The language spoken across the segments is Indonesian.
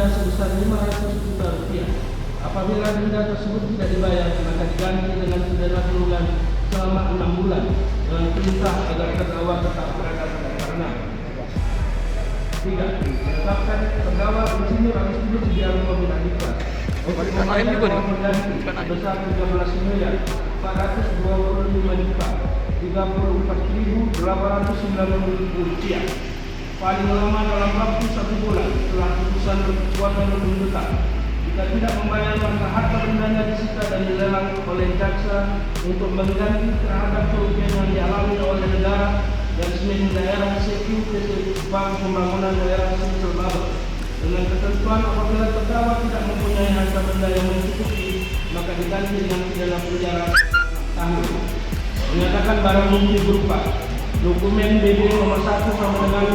denda sebesar 500 juta rupiah. Apabila denda tersebut tidak dibayar, maka diganti dengan pidana kurungan selama 6 bulan dengan perintah agar terdakwa tetap berada pada tahanan. 3. Menetapkan terdakwa Insinyur Agustinus Setiawan Mohamad Ikhlas untuk membayar uang pengganti sebesar 13 miliar 425 juta 34.890 rupiah paling lama dalam waktu 1 bulan setelah putusan berkekuatan hukum tetap. Jika tidak membayar, maka harta bendanya disita dan dilelang oleh jaksa untuk mengganti terhadap kerugian yang dialami oleh negara dan semen daerah CQPT Bank Pembangunan Daerah Sumsel Babel. Dengan ketentuan apabila terdakwa tidak mempunyai harta benda yang mencukupi, maka diganti dengan pidana penjara 6 tahun. Menyatakan barang bukti berupa dokumen BB nomor 1 sama dengan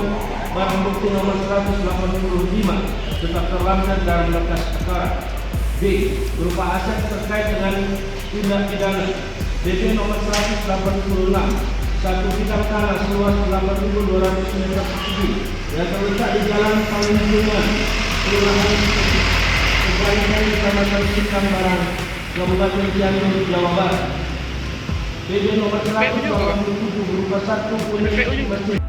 barang bukti nomor 185 tetap terlampir dalam berkas perkara. B. Berupa aset terkait dengan tindak pidana BB nomor 186 satu bidang tanah seluas 8.200 meter persegi yang terletak di Jalan Panglungan, Kelurahan Kebaikan, Kecamatan Simpang Barang, Kabupaten Cianjur, Jawa Barat. BB nomor 187 berupa 1 unit masjid